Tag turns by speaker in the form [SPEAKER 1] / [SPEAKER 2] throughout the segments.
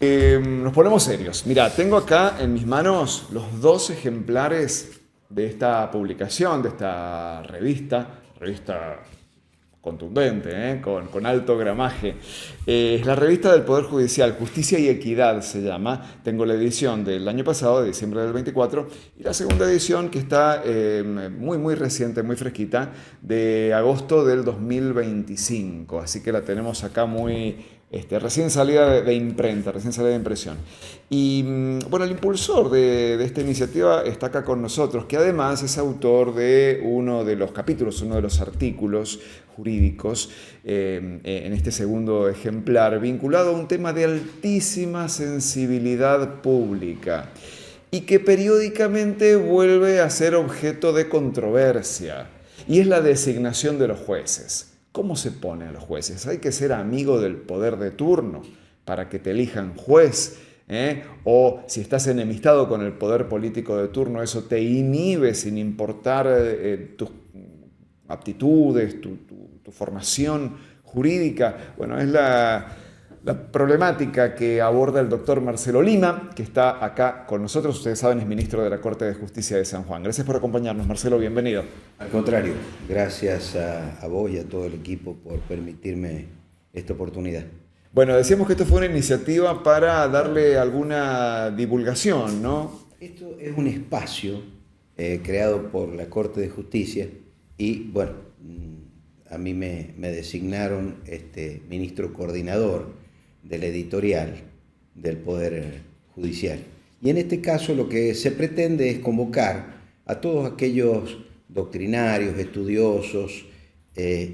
[SPEAKER 1] Nos ponemos serios. Mira, tengo acá en mis manos los dos ejemplares de esta publicación, de esta revista contundente, con alto gramaje. Es la revista del Poder Judicial, Justicia y Equidad se llama. Tengo la edición del año pasado, de diciembre del 24, y la segunda edición que está muy reciente, muy fresquita, de agosto del 2025. Así que la tenemos acá recién salida de imprenta, recién salida de impresión. Y bueno, el impulsor de esta iniciativa está acá con nosotros, que además es autor de uno de los capítulos, uno de los artículos jurídicos en este segundo ejemplar, vinculado a un tema de altísima sensibilidad pública y que periódicamente vuelve a ser objeto de controversia, y es la designación de los jueces. ¿Cómo se pone a los jueces? ¿Hay que ser amigo del poder de turno para que te elijan juez? O si estás enemistado con el poder político de turno, eso te inhibe sin importar tus aptitudes, tu formación jurídica. Bueno, es la problemática que aborda el doctor Marcelo Lima, que está acá con nosotros. Ustedes saben, es ministro de la Corte de Justicia de San Juan. Gracias por acompañarnos, Marcelo, bienvenido.
[SPEAKER 2] Al contrario, gracias a vos y a todo el equipo por permitirme esta oportunidad.
[SPEAKER 1] Bueno, decíamos que esto fue una iniciativa para darle alguna divulgación, ¿no?
[SPEAKER 2] Esto es un espacio creado por la Corte de Justicia y, bueno, a mí me designaron ministro coordinador del editorial del Poder Judicial. Y en este caso lo que se pretende es convocar a todos aquellos doctrinarios, estudiosos,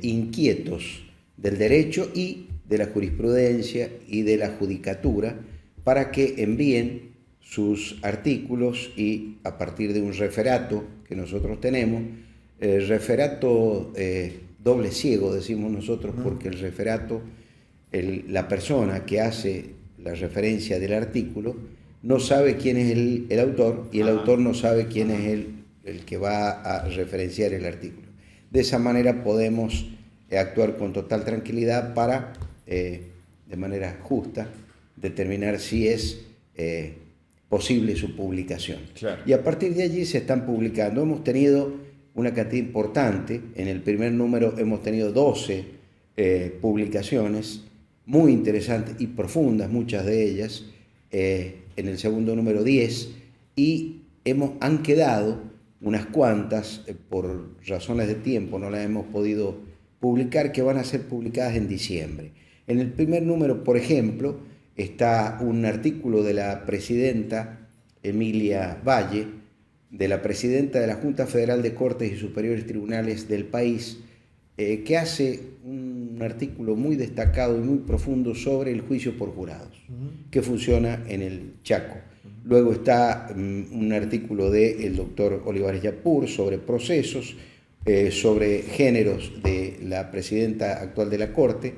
[SPEAKER 2] inquietos del derecho y de la jurisprudencia y de la judicatura para que envíen sus artículos y a partir de un referato que nosotros tenemos, referato doble ciego decimos nosotros, porque el referato, la persona que hace la referencia del artículo no sabe quién es el autor y el autor no sabe quién es el que va a referenciar el artículo. De esa manera podemos actuar con total tranquilidad para, de manera justa, determinar si es posible su publicación.
[SPEAKER 1] Claro.
[SPEAKER 2] Y a partir de allí se están publicando. Hemos tenido una cantidad importante. En el primer número hemos tenido 12 publicaciones muy interesantes y profundas, muchas de ellas. En el segundo número 10 y han quedado unas cuantas, por razones de tiempo no las hemos podido publicar, que van a ser publicadas en diciembre. En el primer número, por ejemplo, está un artículo de la presidenta Emilia Valle, de la presidenta de la Junta Federal de Cortes y Superiores Tribunales del país, que hace un artículo muy destacado y muy profundo sobre el juicio por jurados, que funciona en el Chaco. Luego está un artículo del doctor Olivares Yapur sobre procesos, sobre géneros de la presidenta actual de la Corte,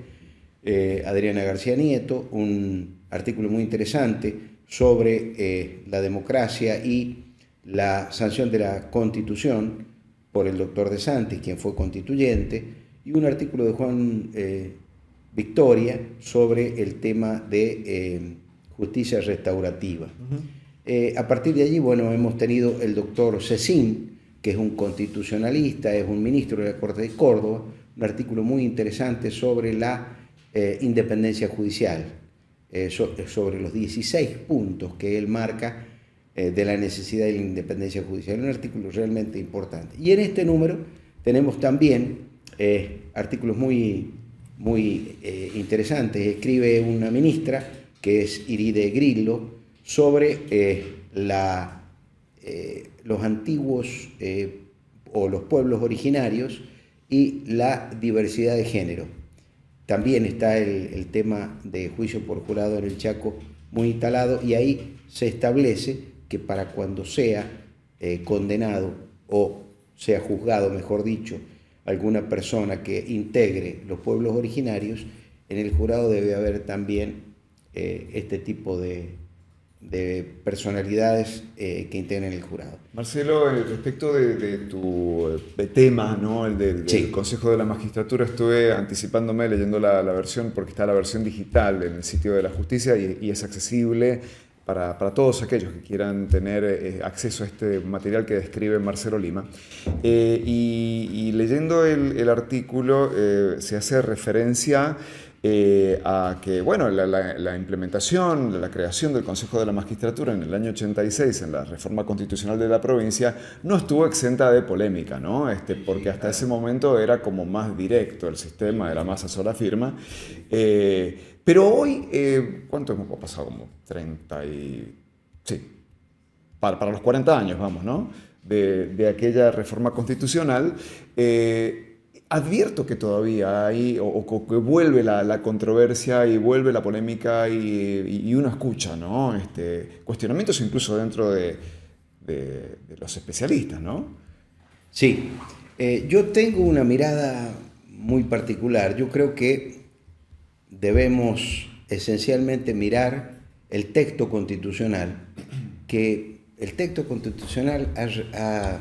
[SPEAKER 2] Adriana García Nieto, un artículo muy interesante sobre la democracia y la sanción de la Constitución por el doctor De Santis, quien fue constituyente, y un artículo de Juan Victoria sobre el tema de justicia restaurativa. A partir de allí, bueno, hemos tenido el doctor Cecín, que es un constitucionalista, es un ministro de la Corte de Córdoba, un artículo muy interesante sobre la independencia judicial, sobre los 16 puntos que él marca de la necesidad de la independencia judicial, un artículo realmente importante. Y en este número tenemos también artículos muy interesantes. Escribe una ministra, que es Iride Grillo, sobre los antiguos o los pueblos originarios y la diversidad de género. También está el tema de juicio por jurado en el Chaco muy instalado, y ahí se establece que para cuando sea condenado o sea juzgado, mejor dicho, alguna persona que integre los pueblos originarios, en el jurado debe haber también este tipo de de personalidades que integren el jurado.
[SPEAKER 1] Marcelo, respecto de tu tema, ¿no? Del
[SPEAKER 2] Sí.
[SPEAKER 1] Consejo de la Magistratura, estuve anticipándome leyendo la versión, porque está la versión digital en el sitio de la Justicia y es accesible para todos aquellos que quieran tener acceso a este material que describe Marcelo Lima. Y leyendo el artículo se hace referencia a que, bueno, la implementación, la creación del Consejo de la Magistratura en el año 86, en la reforma constitucional de la provincia, no estuvo exenta de polémica, ¿no? Porque hasta ese momento era como más directo el sistema, era más a sola firma. Pero hoy, ¿cuánto hemos pasado? Como 30 y... Sí, para los 40 años, vamos, ¿no? De aquella reforma constitucional. Advierto que todavía hay, o que vuelve la controversia y vuelve la polémica y uno escucha, ¿no? Cuestionamientos incluso dentro de los especialistas, ¿no?
[SPEAKER 2] Sí, yo tengo una mirada muy particular. Yo creo que debemos esencialmente mirar el texto constitucional, que el texto constitucional ha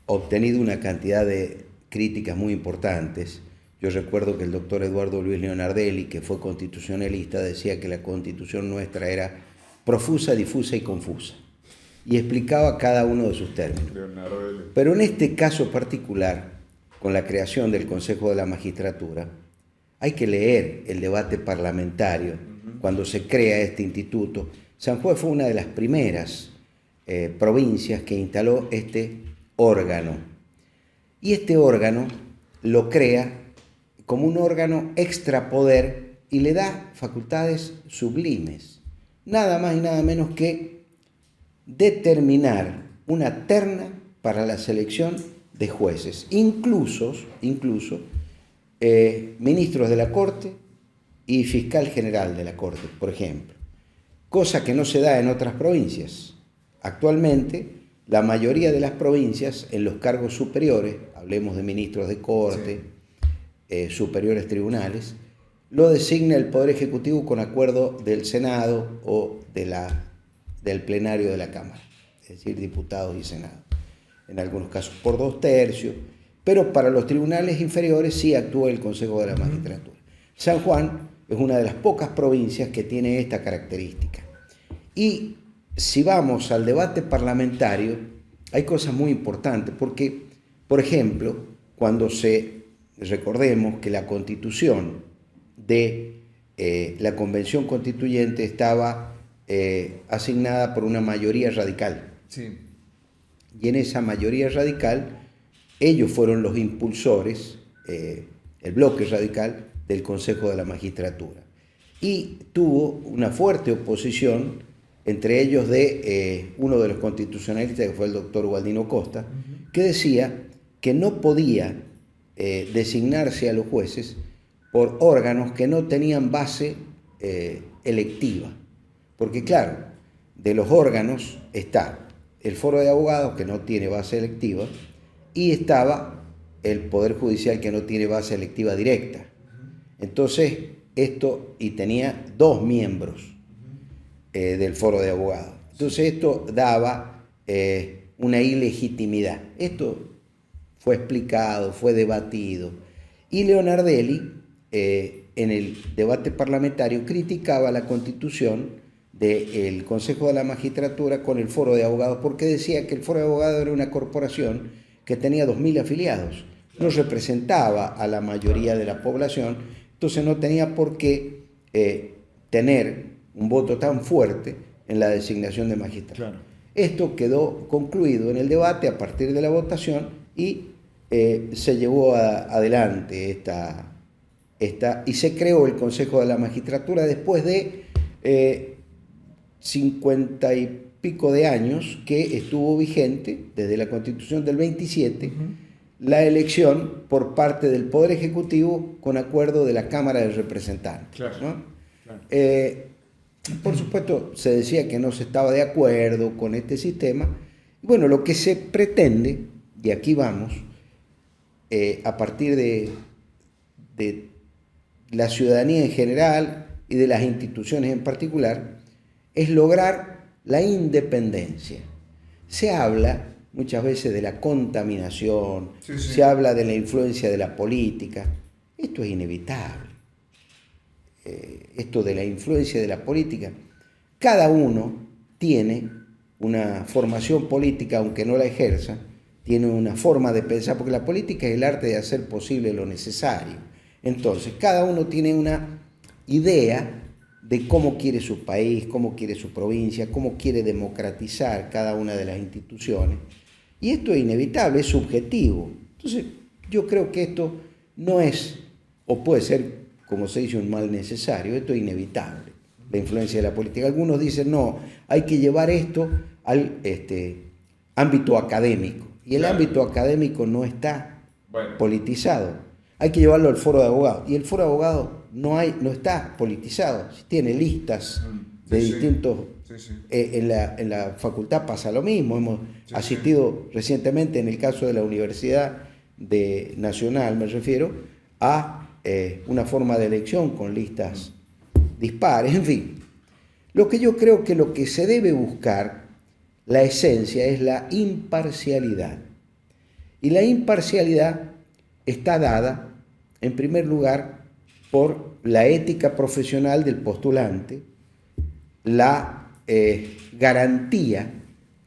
[SPEAKER 2] obtenido una cantidad de críticas muy importantes. Yo recuerdo que el doctor Eduardo Luis Leonardelli, que fue constitucionalista, decía que la constitución nuestra era profusa, difusa y confusa, y explicaba cada uno de sus términos. Pero en este caso particular, con la creación del Consejo de la Magistratura, hay que leer el debate parlamentario cuando se crea este instituto. San Juan fue una de las primeras provincias que instaló este órgano. Y este órgano lo crea como un órgano extrapoder y le da facultades sublimes. Nada más y nada menos que determinar una terna para la selección de jueces, incluso ministros de la Corte y fiscal general de la Corte, por ejemplo. Cosa que no se da en otras provincias. Actualmente, la mayoría de las provincias, en los cargos superiores, hablemos de ministros de Corte, superiores tribunales, lo designa el Poder Ejecutivo con acuerdo del Senado o del plenario de la Cámara, es decir, diputados y Senado. En algunos casos por 2/3, pero para los tribunales inferiores sí actúa el Consejo de la Magistratura. San Juan es una de las pocas provincias que tiene esta característica. Y si vamos al debate parlamentario, hay cosas muy importantes, porque, por ejemplo, recordemos que la constitución de la Convención Constituyente estaba asignada por una mayoría radical.
[SPEAKER 1] Sí.
[SPEAKER 2] Y en esa mayoría radical, ellos fueron los impulsores, el bloque radical del Consejo de la Magistratura. Y tuvo una fuerte oposición, entre ellos de uno de los constitucionalistas, que fue el doctor Gualdino Costa, que decía que no podía designarse a los jueces por órganos que no tenían base electiva. Porque claro, de los órganos está el Foro de Abogados, que no tiene base electiva, y estaba el Poder Judicial, que no tiene base electiva directa. Entonces, y tenía 2 miembros del Foro de Abogados. Entonces, esto daba una ilegitimidad. Esto fue explicado, fue debatido. Y Leonardelli, en el debate parlamentario, criticaba la constitución del Consejo de la Magistratura con el Foro de Abogados, porque decía que el Foro de Abogados era una corporación que tenía 2.000 afiliados, no representaba a la mayoría de la población, entonces no tenía por qué tener un voto tan fuerte en la designación de magistrados. Claro. Esto quedó concluido en el debate a partir de la votación y se llevó adelante y se creó el Consejo de la Magistratura después de 50 y pico de años que estuvo vigente, desde la Constitución del 27, la elección por parte del Poder Ejecutivo con acuerdo de la Cámara de Representantes. Claro, ¿no? Claro. Por supuesto, se decía que no se estaba de acuerdo con este sistema. Bueno, lo que se pretende, y aquí vamos, a partir de la ciudadanía en general y de las instituciones en particular, es lograr la independencia. Se habla muchas veces de la contaminación, se habla de la influencia de la política. Esto es inevitable. Esto de la influencia de la política, cada uno tiene una formación política, aunque no la ejerza, tiene una forma de pensar, porque la política es el arte de hacer posible lo necesario. Entonces, cada uno tiene una idea de cómo quiere su país, cómo quiere su provincia, cómo quiere democratizar cada una de las instituciones. Y esto es inevitable, es subjetivo. Entonces, yo creo que esto no es, o puede ser, como se dice, un mal necesario. Esto es inevitable, la influencia de la política. Algunos dicen, no, hay que llevar esto al ámbito académico. Y el ámbito académico no está politizado. Hay que llevarlo al foro de abogados. Y el foro de abogados no está politizado. Tiene listas de distintos... En la facultad pasa lo mismo. Hemos asistido recientemente, en el caso de la Universidad Nacional, me refiero, a una forma de elección con listas dispares, en fin. Lo que yo creo que lo que se debe buscar, la esencia, es la imparcialidad. Y la imparcialidad está dada, en primer lugar, por la ética profesional del postulante, la garantía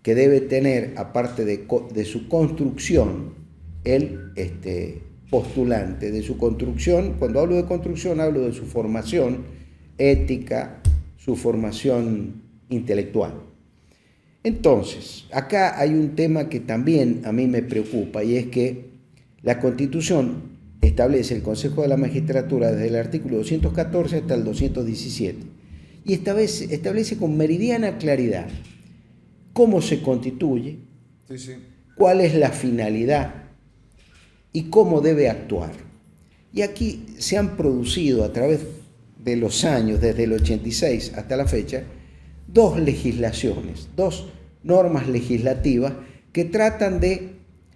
[SPEAKER 2] que debe tener, aparte de su construcción, el postulante, de su construcción. Cuando hablo de construcción, hablo de su formación ética, su formación intelectual. Entonces, acá hay un tema que también a mí me preocupa, y es que la Constitución establece el Consejo de la Magistratura desde el artículo 214 hasta el 217, y establece con meridiana claridad cómo se constituye, cuál es la finalidad y cómo debe actuar. Y aquí se han producido a través de los años, desde el 86 hasta la fecha, dos legislaciones, dos normas legislativas que tratan de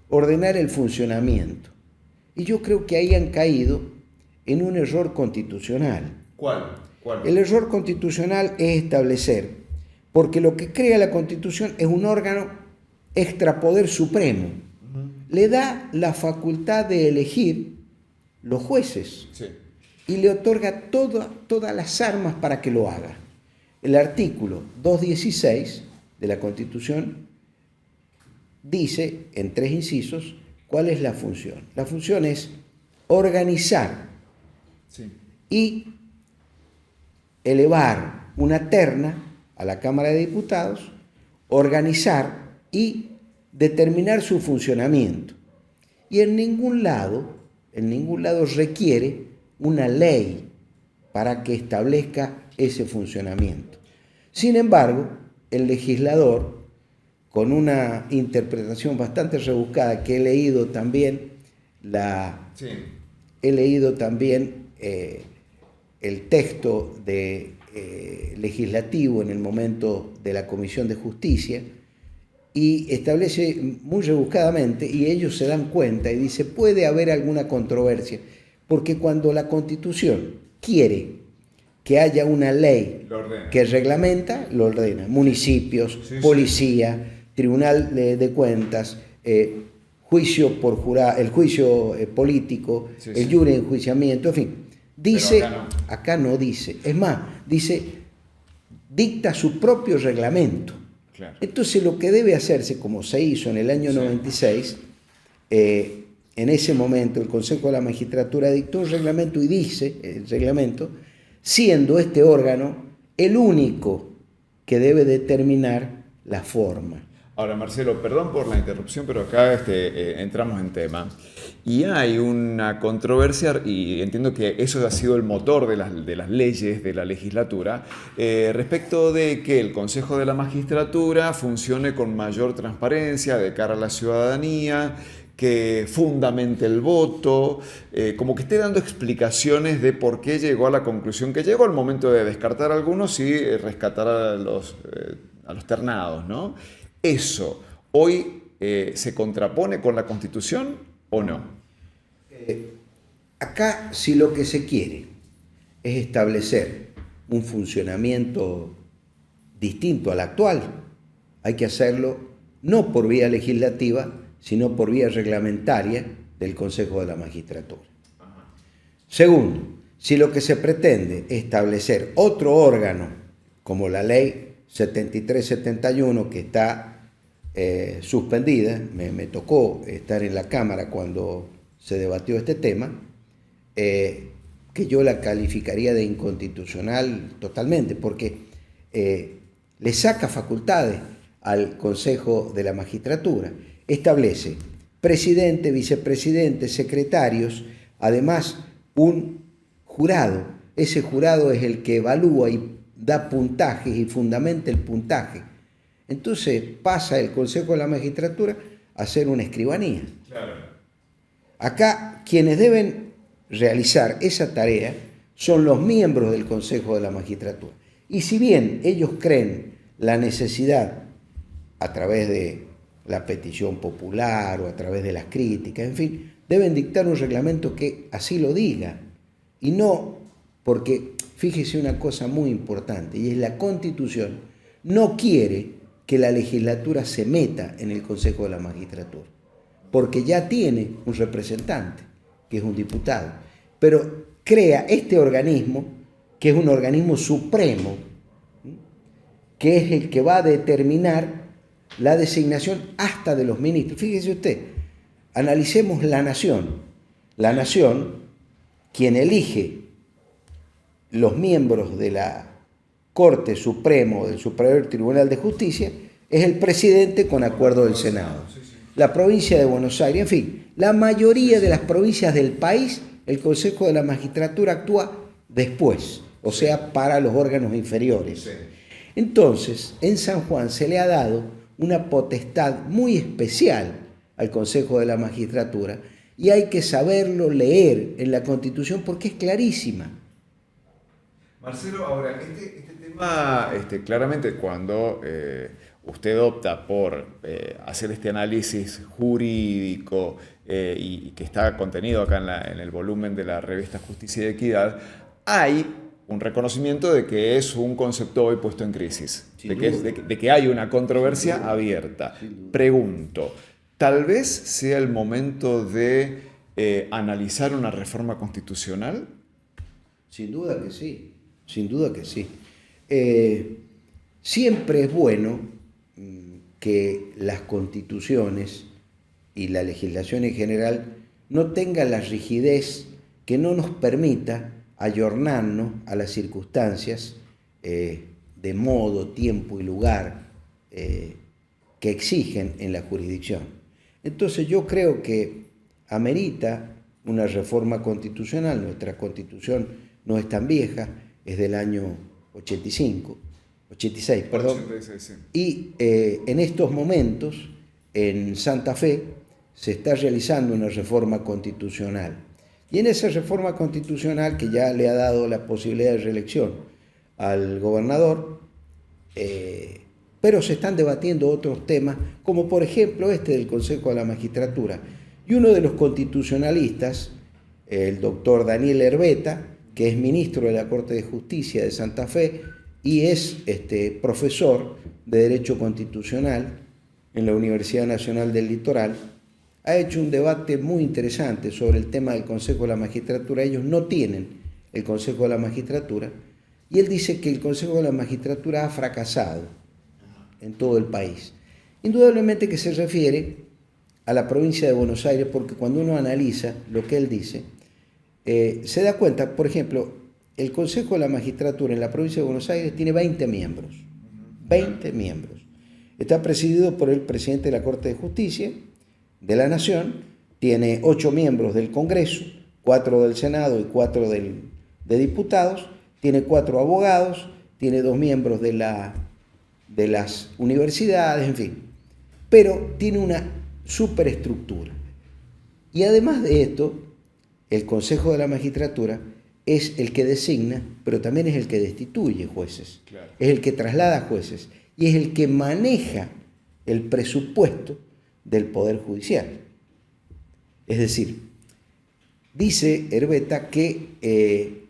[SPEAKER 2] ordenar el funcionamiento. Y yo creo que ahí han caído en un error constitucional.
[SPEAKER 1] ¿Cuál?
[SPEAKER 2] El error constitucional es establecer, porque lo que crea la Constitución es un órgano extrapoder supremo. Le da la facultad de elegir los jueces y le otorga todas las armas para que lo haga. El artículo 216 de la Constitución dice, en 3 incisos, cuál es la función. La función es organizar y elevar una terna a la Cámara de Diputados, organizar y determinar su funcionamiento. Y en ningún lado requiere una ley para que establezca ese funcionamiento. Sin embargo, el legislador, con una interpretación bastante rebuscada, que he leído también el texto legislativo en el momento de la Comisión de Justicia, y establece muy rebuscadamente, y ellos se dan cuenta y dice, puede haber alguna controversia, porque cuando la Constitución quiere que haya una ley que reglamenta, lo ordena. Municipios, policía, Tribunal de Cuentas, juicio por jurado, el juicio político, el jure de enjuiciamiento, en fin. Dice, acá no dice, es más, dice, dicta su propio reglamento. Claro. Entonces lo que debe hacerse, como se hizo en el año 96, en ese momento el Consejo de la Magistratura dictó un reglamento y dice, el reglamento, siendo este órgano el único que debe determinar la forma.
[SPEAKER 1] Ahora, Marcelo, perdón por la interrupción, pero acá entramos en tema. Y hay una controversia, y entiendo que eso ha sido el motor de las leyes de la legislatura, respecto de que el Consejo de la Magistratura funcione con mayor transparencia de cara a la ciudadanía, que fundamente el voto, como que esté dando explicaciones de por qué llegó a la conclusión que llegó al momento de descartar a algunos y rescatar a los ternados, ¿no? ¿Eso hoy se contrapone con la Constitución o no?
[SPEAKER 2] Acá, si lo que se quiere es establecer un funcionamiento distinto al actual. Hay que hacerlo no por vía legislativa, sino por vía reglamentaria del Consejo de la Magistratura. Segundo, si lo que se pretende es establecer otro órgano, como la ley 73-71, que está suspendida, me tocó estar en la Cámara cuando se debatió este tema, que yo la calificaría de inconstitucional totalmente, porque le saca facultades al Consejo de la Magistratura, establece presidente, vicepresidente, secretarios, además un jurado. Ese jurado es el que evalúa y da puntajes y fundamenta el puntaje. Entonces pasa el Consejo de la Magistratura a ser una escribanía.
[SPEAKER 1] Claro.
[SPEAKER 2] Acá quienes deben realizar esa tarea son los miembros del Consejo de la Magistratura. Y si bien ellos creen la necesidad, a través de la petición popular o a través de las críticas, en fin, deben dictar un reglamento que así lo diga. Y no, porque fíjese una cosa muy importante, y es la Constitución no quiere que la legislatura se meta en el Consejo de la Magistratura, porque ya tiene un representante, que es un diputado, pero crea este organismo, que es un organismo supremo, que es el que va a determinar la designación hasta de los ministros. Fíjese usted, analicemos la Nación. La Nación, quien elige los miembros de la Corte Suprema o del Superior Tribunal de Justicia, es el presidente con acuerdo del Senado. La provincia de Buenos Aires, en fin, la mayoría de las provincias del país, el Consejo de la Magistratura actúa después, o sea, para los órganos inferiores. Entonces, en San Juan se le ha dado una potestad muy especial al Consejo de la Magistratura, y hay que saberlo leer en la Constitución porque es clarísima.
[SPEAKER 1] Marcelo, ahora, este tema, claramente cuando usted opta por hacer este análisis jurídico y que está contenido acá en el volumen de la revista Justicia y Equidad, hay un reconocimiento de que es un concepto hoy puesto en crisis, de que hay una controversia abierta. Pregunto, ¿tal vez sea el momento de analizar una reforma constitucional?
[SPEAKER 2] Sin duda que sí, sin duda que sí. Siempre es bueno que las constituciones y la legislación en general no tengan la rigidez que no nos permita ayornarnos a las circunstancias de modo, tiempo y lugar que exigen en la jurisdicción. Entonces yo creo que amerita una reforma constitucional. Nuestra Constitución no es tan vieja, es del año 86, perdón.
[SPEAKER 1] 86, sí.
[SPEAKER 2] Y en estos momentos, en Santa Fe, se está realizando una reforma constitucional. Y en esa reforma constitucional, que ya le ha dado la posibilidad de reelección al gobernador, pero se están debatiendo otros temas, como por ejemplo este del Consejo de la Magistratura. Y uno de los constitucionalistas, el doctor Daniel Herbeta, que es ministro de la Corte de Justicia de Santa Fe y es profesor de Derecho Constitucional en la Universidad Nacional del Litoral, ha hecho un debate muy interesante sobre el tema del Consejo de la Magistratura. Ellos no tienen el Consejo de la Magistratura y él dice que el Consejo de la Magistratura ha fracasado en todo el país. Indudablemente que se refiere a la provincia de Buenos Aires, porque cuando uno analiza lo que él dice, se da cuenta, por ejemplo, el Consejo de la Magistratura en la provincia de Buenos Aires tiene 20 miembros. 20 miembros. Está presidido por el presidente de la Corte de Justicia de la Nación, tiene 8 miembros del Congreso, 4 del Senado y 4 de diputados, tiene 4 abogados, tiene 2 miembros de las universidades, en fin. Pero tiene una superestructura. Y además de esto, el Consejo de la Magistratura es el que designa, pero también es el que destituye jueces. Claro. Es el que traslada jueces y es el que maneja el presupuesto del Poder Judicial. Es decir, dice Herbeta que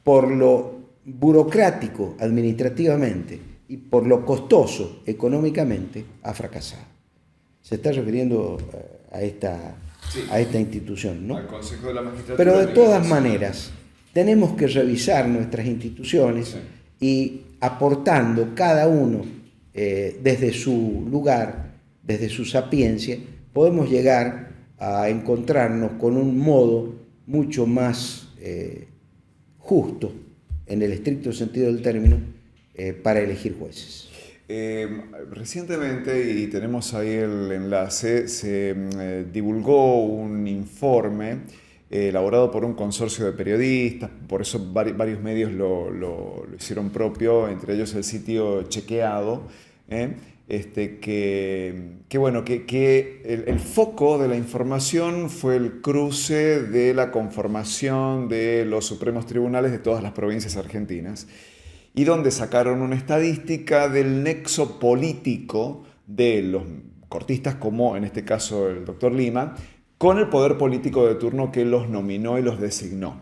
[SPEAKER 2] por lo burocrático administrativamente y por lo costoso económicamente ha fracasado. Se está refiriendo a esta institución, ¿no?
[SPEAKER 1] Al Consejo de la Magistratura.
[SPEAKER 2] Pero de todas maneras, tenemos que revisar nuestras instituciones
[SPEAKER 1] Sí.
[SPEAKER 2] y aportando cada uno desde su lugar, desde su sapiencia, podemos llegar a encontrarnos con un modo mucho más justo, en el estricto sentido del término, para elegir jueces.
[SPEAKER 1] Recientemente, y tenemos ahí el enlace, se divulgó un informe elaborado por un consorcio de periodistas, por eso varios medios lo hicieron propio, entre ellos el sitio Chequeado, que el foco de la información fue el cruce de la conformación de los supremos tribunales de todas las provincias argentinas, y donde sacaron una estadística del nexo político de los cortistas, como en este caso el doctor Lima, con el poder político de turno que los nominó y los designó.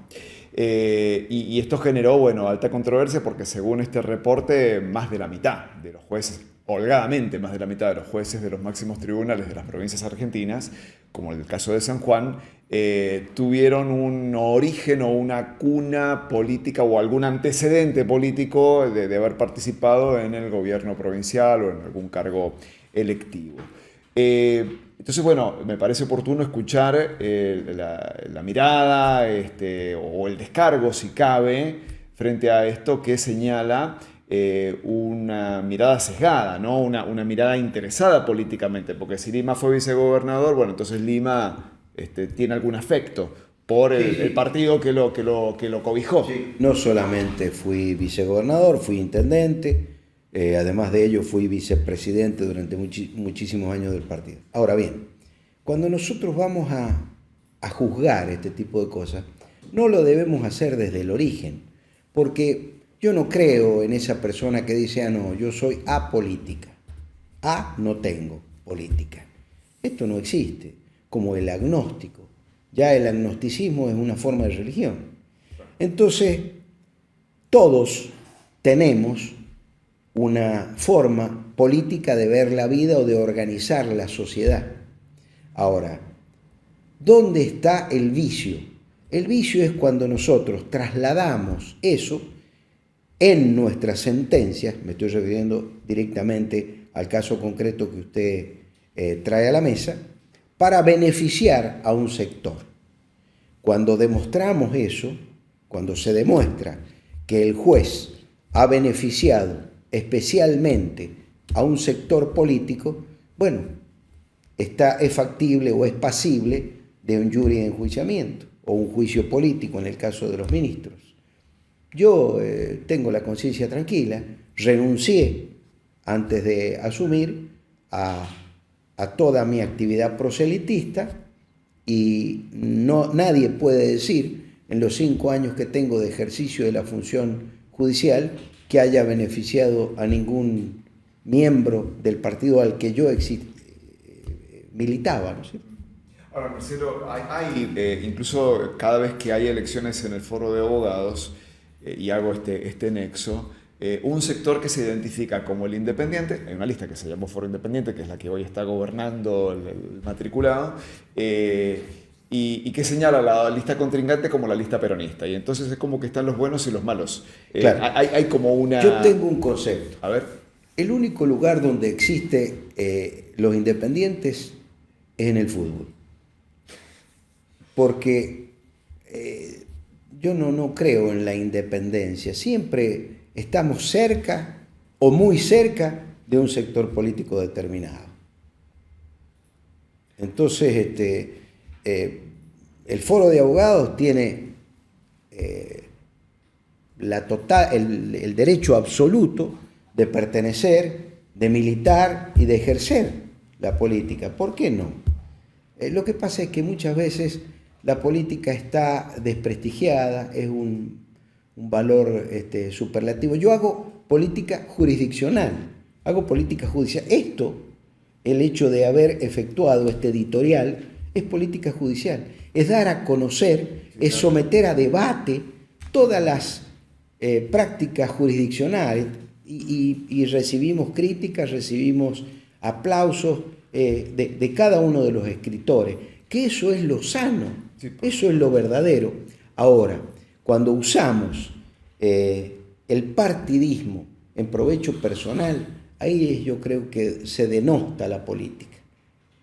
[SPEAKER 1] Y esto generó, bueno, alta controversia porque según este reporte, más de la mitad de los jueces, holgadamente más de la mitad de los jueces de los máximos tribunales de las provincias argentinas, como el caso de San Juan, tuvieron un origen o una cuna política o algún antecedente político de haber participado en el gobierno provincial o en algún cargo electivo. Entonces, bueno, me parece oportuno escuchar la mirada o el descargo, si cabe, frente a esto que señala una mirada sesgada, ¿no? Una mirada interesada políticamente, porque si Lima fue vicegobernador, bueno, entonces Lima tiene algún afecto por el partido que lo cobijó.
[SPEAKER 2] Sí. No solamente fui vicegobernador, fui intendente, además de ello fui vicepresidente durante muchísimos años del partido. Ahora bien, cuando nosotros vamos a juzgar este tipo de cosas, no lo debemos hacer desde el origen, porque yo no creo en esa persona que dice, no, yo soy apolítica, no tengo política. Esto no existe, como el agnóstico. Ya el agnosticismo es una forma de religión. Entonces, todos tenemos una forma política de ver la vida o de organizar la sociedad. Ahora, ¿dónde está el vicio? El vicio es cuando nosotros trasladamos eso en nuestras sentencias, me estoy refiriendo directamente al caso concreto que usted trae a la mesa, para beneficiar a un sector. Cuando demostramos eso, cuando se demuestra que el juez ha beneficiado especialmente a un sector político, bueno, es factible o es pasible de un jury de enjuiciamiento o un juicio político en el caso de los ministros. Yo tengo la conciencia tranquila, renuncié antes de asumir a toda mi actividad proselitista y nadie puede decir en los 5 años que tengo de ejercicio de la función judicial que haya beneficiado a ningún miembro del partido al que yo militaba, ¿no es cierto?
[SPEAKER 1] Ahora, Marcelo, incluso cada vez que hay elecciones en el foro de abogados, y hago este nexo, un sector que se identifica como el independiente, hay una lista que se llamó Foro Independiente, que es la que hoy está gobernando el matriculado, y que señala la lista contrincante como la lista peronista, y entonces es como que están los buenos y los malos.
[SPEAKER 2] Claro.
[SPEAKER 1] Hay como una...
[SPEAKER 2] Yo tengo un concepto.
[SPEAKER 1] A ver.
[SPEAKER 2] El único lugar donde existe los independientes es en el fútbol. Porque yo no creo en la independencia. Siempre estamos cerca o muy cerca de un sector político determinado. Entonces, el foro de abogados tiene el derecho absoluto de pertenecer, de militar y de ejercer la política. ¿Por qué no? Lo que pasa es que muchas veces la política está desprestigiada, es un valor superlativo. Yo hago política jurisdiccional, hago política judicial. El hecho de haber efectuado este editorial, es política judicial. Es dar a conocer, es someter a debate todas las prácticas jurisdiccionales y recibimos críticas, recibimos aplausos de cada uno de los escritores, que eso es lo sano, eso es lo verdadero. Ahora, cuando usamos el partidismo en provecho personal, ahí yo creo que se denosta la política.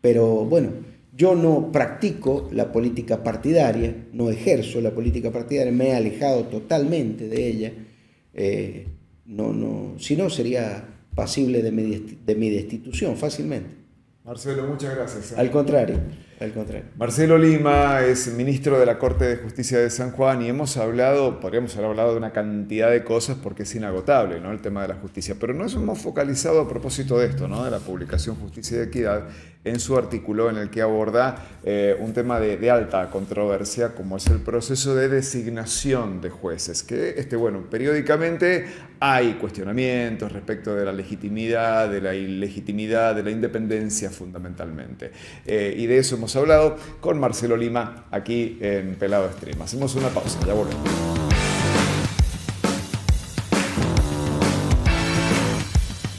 [SPEAKER 2] Pero bueno, yo no practico la política partidaria, no ejerzo la política partidaria, me he alejado totalmente de ella. Si no, sería pasible de mi destitución fácilmente.
[SPEAKER 1] Marcelo, muchas gracias.
[SPEAKER 2] Al contrario.
[SPEAKER 1] Marcelo Lima es ministro de la Corte de Justicia de San Juan y podríamos haber hablado de una cantidad de cosas porque es inagotable, ¿no?, el tema de la justicia, pero nos hemos focalizado a propósito de esto, ¿no?, de la publicación Justicia y Equidad, en su artículo en el que aborda un tema de alta controversia como es el proceso de designación de jueces, que periódicamente hay cuestionamientos respecto de la legitimidad, de la ilegitimidad, de la independencia fundamentalmente. Y de eso hemos hablado con Marcelo Lima aquí en Pelado Stream. Hacemos una pausa, ya volvemos.